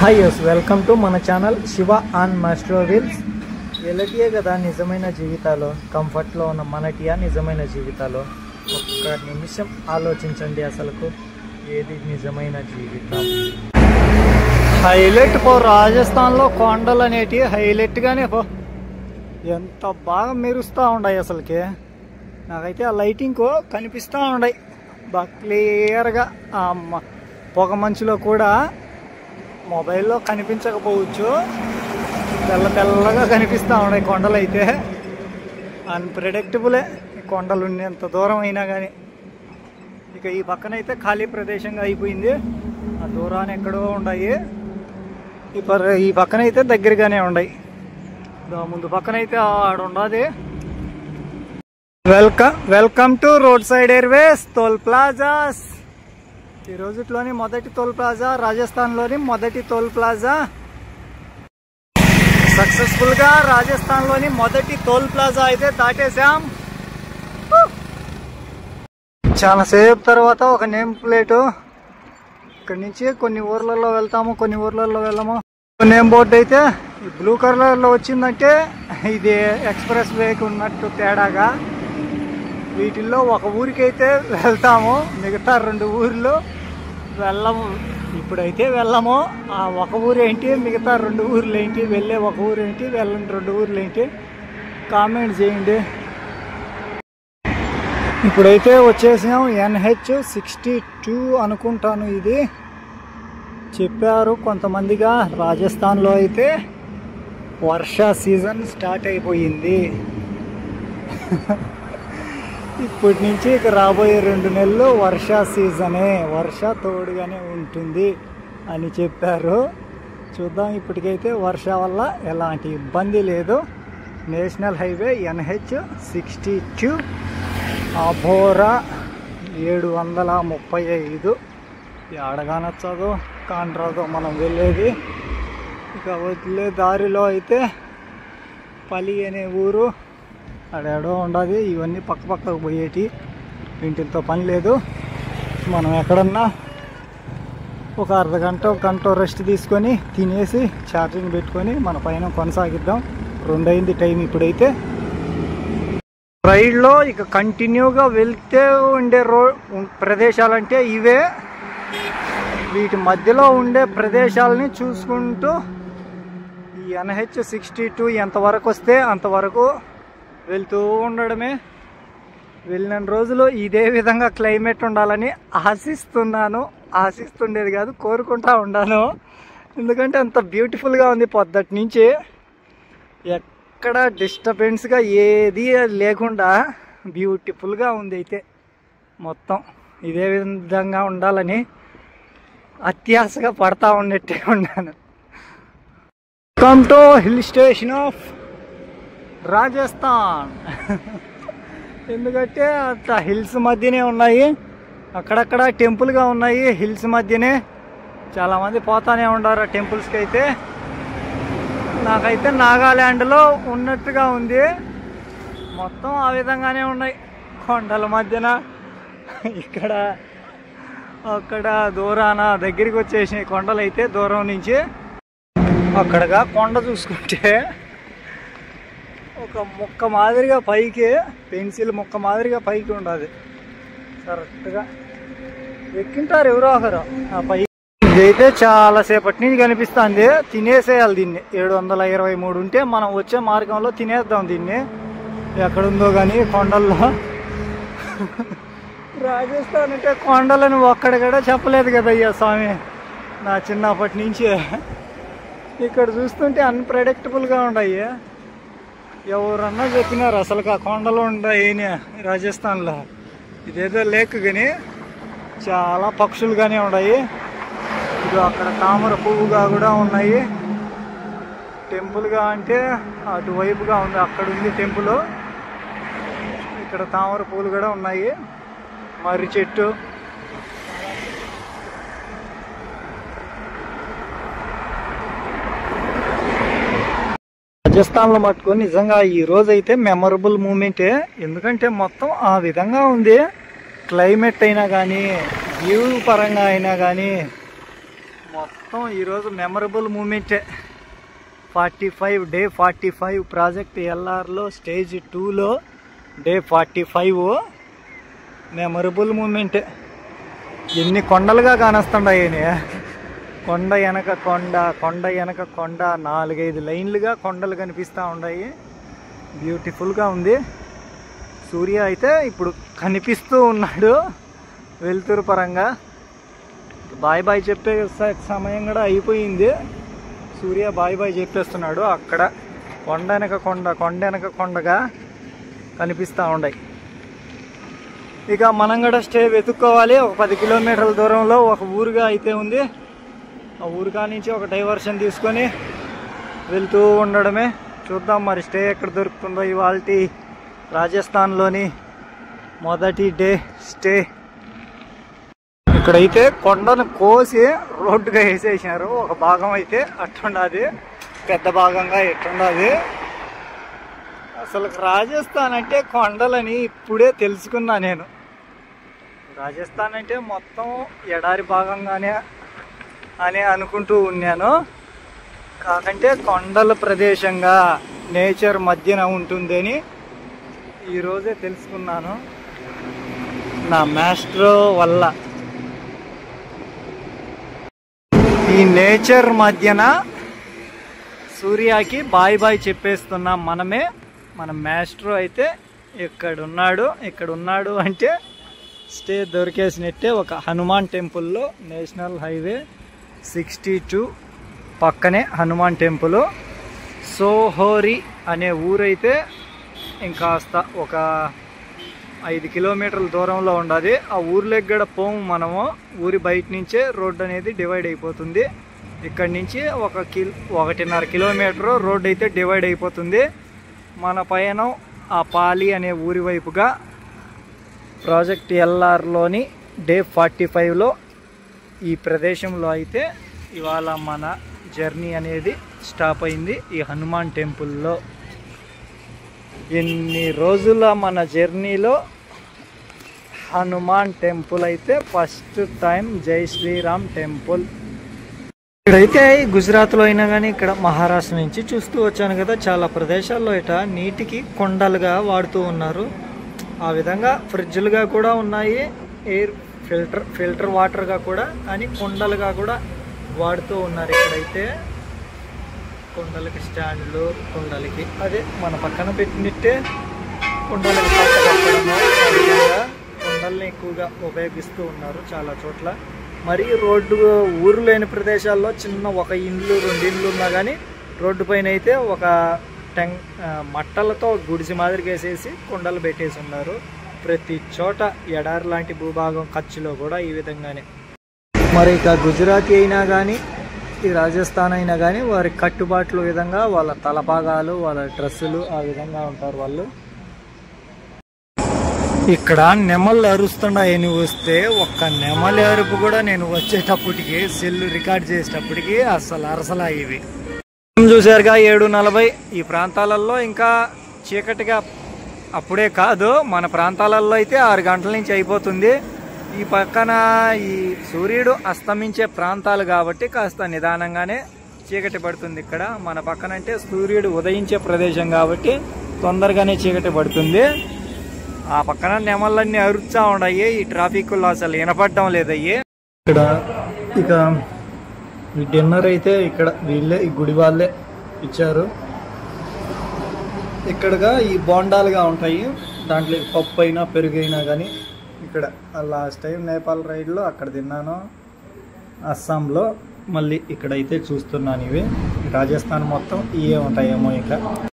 Hi yes welcome to మన channel Shiva on master wheels. ఎలాంటియే కదా నిజమైన జీవితాలు, కంఫర్ట్లో ఉన్న మనటియా నిజమైన జీవితాలు? ఒక్క నిమిషం ఆలోచించండి, అసలుకు ఏది నిజమైన జీవితం? హైలైట్ పో రాజస్థాన్లో కొండలు అనేటివి హైలైట్గానే పో, ఎంత బాగా మెరుస్తూ ఉన్నాయి. అసలుకి నాకైతే ఆ లైటింగ్ కనిపిస్తూ ఉన్నాయి బాగా క్లియర్గా. పొగ మంచులో కూడా మొబైల్లో కనిపించకపోవచ్చు, తెల్ల తెల్లగా కనిపిస్తూ ఉన్నాయి కొండలు. అయితే అన్ప్రెడిక్టబులే కొండలు ఉండేంత దూరం అయినా కానీ. ఇక ఈ పక్కన అయితే ఖాళీ ప్రదేశంగా అయిపోయింది, ఆ దూరాన్ని ఎక్కడో ఉన్నాయి. ఈ పక్కన అయితే దగ్గరగానే ఉన్నాయి, ముందు పక్కన అయితే ఆడ ఉండదు. Welcome to road side airways toll plazas. ఈ రోజుట్లోని మొదటి టోల్ ప్లాజా, రాజస్థాన్లోని మొదటి టోల్ ప్లాజా. సక్సెస్ఫుల్గా రాజస్థాన్లోని మొదటి టోల్ ప్లాజా అయితే దాటేశాం. చాలా సేపు తర్వాత ఒక నేమ్ ప్లేటు. ఇక్కడి నుంచి కొన్ని ఊర్లలో వెళ్తాము, కొన్ని ఊర్లలో వెళ్ళము. నేమ్ బోర్డు అయితే ఈ బ్లూ కలర్లో వచ్చిందంటే ఇది ఎక్స్ప్రెస్ వేకి ఉన్నట్టు తేడాగా. వీటిల్లో ఒక ఊరికైతే వెళ్తాము, మిగతా 2 ఊర్లు వెళ్ళము. ఇప్పుడైతే వెళ్ళము. ఆ ఒక ఊరేంటి, మిగతా 2 ఊర్లు ఏంటి, వెళ్ళే ఒక ఊరేంటి, వెళ్ళని 2 ఊర్లు ఏంటి, కామెంట్ చేయండి. ఇప్పుడైతే వచ్చేసాం NH62 అనుకుంటాను. ఇది చెప్పారు కొంతమందిగా, రాజస్థాన్లో అయితే వర్ష సీజన్ స్టార్ట్ అయిపోయింది. ఇప్పటి నుంచి ఇక రాబోయే 2 నెలలు వర్ష సీజనే, వర్ష తోడుగానే ఉంటుంది అని చెప్పారు. చూద్దాం. ఇప్పటికైతే వర్ష వల్ల ఎలాంటి ఇబ్బంది లేదు. National highway NH62 అభోరా 735. ఆడగానొచ్చదో కానరాదో మనం వెళ్ళేది. ఇక వదిలే దారిలో అయితే పలి అనే ఊరు అడేడో ఉండదు. ఇవన్నీ పక్కకు పోయేటి, ఇంటితో పని లేదు. మనం ఎక్కడన్నా ఒక అర్ధగంట గంట రెస్ట్ తీసుకొని తినేసి ఛార్జింగ్ పెట్టుకొని మన పైన కొనసాగిద్దాం. 2 అయింది టైం ఇప్పుడైతే. రైడ్లో ఇక కంటిన్యూగా వెళ్తే ఉండే ప్రదేశాలంటే ఇవే. వీటి మధ్యలో ఉండే ప్రదేశాలని చూసుకుంటూ ఈ NH62 ఎంతవరకు వస్తే అంతవరకు వెళ్తూ ఉండడమే. వెళ్ళిన రోజులు ఇదే విధంగా క్లైమేట్ ఉండాలని ఆశిస్తున్నాను. ఆశిస్తుండేది కాదు, కోరుకుంటా ఉన్నాను. ఎందుకంటే అంత బ్యూటిఫుల్గా ఉంది పొద్దుటి నుంచి. ఎక్కడ డిస్టర్బెన్స్గా ఏది లేకుండా బ్యూటిఫుల్గా ఉంది. అయితే మొత్తం ఇదే విధంగా ఉండాలని అత్యాశగా పడతా ఉన్నట్టే ఉన్నాను. Welcome to hill station of Rajasthan. ఎందుకంటే అట్లా హిల్స్ మధ్యనే ఉన్నాయి, అక్కడక్కడ టెంపుల్గా ఉన్నాయి. హిల్స్ మధ్యనే చాలామంది పోతానే ఉంటారు ఆ టెంపుల్స్కి. అయితే నాకైతే నాగాల్యాండ్లో ఉన్నట్టుగా ఉంది. మొత్తం ఆ విధంగానే ఉన్నాయి, కొండల మధ్యన. ఇక్కడ అక్కడ దూరాన దగ్గరికి వచ్చేసినాయి కొండలు. అయితే దూరం నుంచి అక్కడగా కొండ చూసుకుంటే ఒక ముక్క మాదిరిగా పైకి, పెన్సిల్ ముక్క మాదిరిగా పైకి ఉండదు. కరెక్ట్గా ఎక్కింటారు ఎవరో ఒకరు ఆ పైకి. ఇదైతే చాలాసేపటి నుంచి కనిపిస్తుంది. తినేసేయాలి దీన్ని. 723 ఉంటే మనం వచ్చే మార్గంలో తినేద్దాం దీన్ని. ఎక్కడుందో కానీ కొండల్లో. రాజస్థాన్ అంటే కొండలను ఒక్కడ కూడా చెప్పలేదు కదయ్యా స్వామి నా చిన్నప్పటి నుంచి. ఇక్కడ చూస్తుంటే అన్ప్రెడిక్టబుల్గా ఉన్నాయి. ఎవరన్నా చెప్పినారు అసలు ఆ కొండలు ఉన్నాయి రాజస్థాన్లో. ఇదేదో లేక్ కానీ చాలా పక్షులు కానీ ఉన్నాయి. ఇది అక్కడ తామర పువ్వుగా కూడా ఉన్నాయి. టెంపుల్గా అంటే అటువైపుగా ఉంది, అక్కడ ఉంది టెంపుల్. ఇక్కడ తామర పువ్వులు కూడా ఉన్నాయి, మర్రి చెట్టు. రాజస్థాన్లో మట్టుకొని నిజంగా ఈ రోజు అయితే మెమరబుల్ మూమెంటే. ఎందుకంటే మొత్తం ఆ విధంగా ఉంది. క్లైమేట్ అయినా కానీ, వ్యూ పరంగా అయినా కానీ మొత్తం మొత్తం ఈరోజు మెమరబుల్ మూమెంటే. 45 డే 45 ప్రాజెక్ట్ ఎల్ఆర్లో స్టేజ్ 2లో డే 45 మెమరబుల్ మూమెంటే. ఎన్ని కొండలుగా కానొస్తున్నాయి, కొండ వెనక కొండ, కొండ వెనక కొండ, 4-5 లైన్లుగా కొండలు కనిపిస్తూ ఉన్నాయి. బ్యూటిఫుల్గా ఉంది. సూర్య అయితే ఇప్పుడు కనిపిస్తూ ఉన్నాడు వెలుతురు పరంగా. బాయ్ బాయ్ చెప్పే సమయం కూడా అయిపోయింది. సూర్య బాయ్ బాయ్ చెప్పేస్తున్నాడు. అక్కడ కొండ వెనక కొండ, కొండ వెనక కొండగా కనిపిస్తూ ఉన్నాయి. ఇక మనం కూడా స్టే వెతుక్కోవాలి. ఒక 10 కిలోమీటర్ల దూరంలో ఒక ఊరుగా అయితే ఉంది. ఆ ఊరుగా నుంచి ఒక డైవర్షన్ తీసుకొని వెళ్తూ ఉండడమే. చూద్దాం మరి స్టే ఎక్కడ దొరుకుతుందో. ఇవాల్టి రాజస్థాన్లోని మొదటి డే స్టే. ఇక్కడైతే కొండను కోసి రోడ్డుగా వేసేసినారు. ఒక భాగం అయితే అట్టుండది, పెద్ద భాగంగా ఎట్టుండది. అసలు రాజస్థాన్ అంటే కొండలని ఇప్పుడే తెలుసుకున్నా నేను. రాజస్థాన్ అంటే మొత్తం ఎడారి భాగంగానే అని అనుకుంటూ ఉన్నాను. కాకంటే కొండల ప్రదేశంగా నేచర్ మధ్యన ఉంటుందని ఈరోజే తెలుసుకున్నాను నా మాస్ట్రో వల్ల. ఈ నేచర్ మధ్యన సూర్యకి బాయ్ బాయ్ చెప్పేస్తున్నాం మనమే. మన మాస్ట్రో అయితే ఇక్కడున్నాడు అంటే స్టే దొరికేసినట్టే. ఒక హనుమాన్ టెంపుల్లో, నేషనల్ హైవే 62 పక్కనే హనుమాన్ టెంపుల్. సోహోరి అనే ఊరైతే ఇంకాస్త ఒక 5 కిలోమీటర్ల దూరంలో ఉండదు. ఆ ఊర్లోకి కూడా పోము మనము. ఊరి బయట నుంచే రోడ్డు అనేది డివైడ్ అయిపోతుంది. ఇక్కడి నుంచి 1.5 కిలోమీటర్ రోడ్డు అయితే డివైడ్ అయిపోతుంది. మన పయనం ఆ పాలి అనే ఊరి వైపుగా ప్రాజెక్ట్ ఎల్ఆర్లోని డే 45లో ఈ ప్రదేశంలో అయితే ఇవాళ మన జర్నీ అనేది స్టాప్ అయింది. ఈ హనుమాన్ టెంపుల్లో ఎన్ని రోజుల మన జర్నీలో హనుమాన్ టెంపుల్ అయితే ఫస్ట్ టైం. జై శ్రీరామ్ టెంపుల్. ఇక్కడైతే గుజరాత్లో అయినా కానీ ఇక్కడ మహారాష్ట్ర నుంచి చూస్తూ వచ్చాను కదా, చాలా ప్రదేశాల్లో ఇట నీటికి కొండలుగా వాడుతూ ఉన్నారు. ఆ విధంగా ఫ్రిడ్జ్లుగా కూడా ఉన్నాయి, ఎయిర్ ఫిల్టర్ వాటర్గా కూడా, కానీ కొండలుగా కూడా వాడుతూ ఉన్నారు. ఇక్కడైతే కొండలకి స్టాండ్లు, కొండలకి అదే మన పక్కన పెట్టినట్టే కొండలకి పట్ట కట్టడము, ఆ విధంగా కొండల్ని ఎక్కువగా ఉపయోగిస్తూ ఉన్నారు చాలా చోట్ల. మరి ఊరు లేని ప్రదేశాల్లో చిన్న 1 ఇండ్లు 2 ఇండ్లు ఉన్నా కానీ రోడ్డు పైన అయితే ఒక మట్టలతో గుడిసి మాదిరిగా వేసేసి కొండలు పెట్టేసి ఉన్నారు. ప్రతి చోట ఎడారి లాంటి భూభాగం కచ్లో కూడా ఈ విధంగానే. మరి ఇక గుజరాతీ అయినా కానీ ఈ రాజస్థాన్ అయినా కానీ వారి కట్టుబాట్ల విధంగా వాళ్ళ తలపాగాలు, వాళ్ళ డ్రెస్సులు ఆ విధంగా ఉంటారు వాళ్ళు. ఇక్కడ నెమళ్ళు అరుస్తున్నాయని వస్తే ఒక్క నెమలి అరుపు కూడా నేను వచ్చేటప్పటికి సెల్ రికార్డ్ చేసేటప్పటికి అసలు అరసలా. ఇవి చూసారుగా 7:40. ఈ ప్రాంతాలలో ఇంకా చీకటిగా అప్పుడే కాదు, మన ప్రాంతాలలో అయితే 6 గంటల నుంచి అయిపోతుంది. ఈ పక్కన ఈ సూర్యుడు అస్తమించే ప్రాంతాలు కాబట్టి కాస్త నిదానంగానే చీకటి పడుతుంది. ఇక్కడ మన పక్కన అంటే సూర్యుడు ఉదయించే ప్రదేశం కాబట్టి తొందరగానే చీకటి పడుతుంది. ఆ పక్కన నెమళ్ళన్నీ అరుస్తూ ఉన్నాయి. ఈ ట్రాఫిక్లో అసలు వినపడడం లేదయ్యి. ఇక్కడ ఇక ఈ డిన్నర్ అయితే ఇక్కడ వీళ్ళే, ఈ గుడి వాళ్ళే ఇచ్చారు. ఇక్కడగా ఈ బోండాలుగా ఉంటాయి, దాంట్లో పప్పు అయినా పెరుగు అయినా కానీ. ఇక్కడ లాస్ట్ టైం నేపాల్ రైడ్లో అక్కడ తిన్నాను, అస్సాంలో. మళ్ళీ ఇక్కడైతే చూస్తున్నాను. ఇవి రాజస్థాన్ మొత్తం ఇవే ఉంటాయేమో ఇంకా.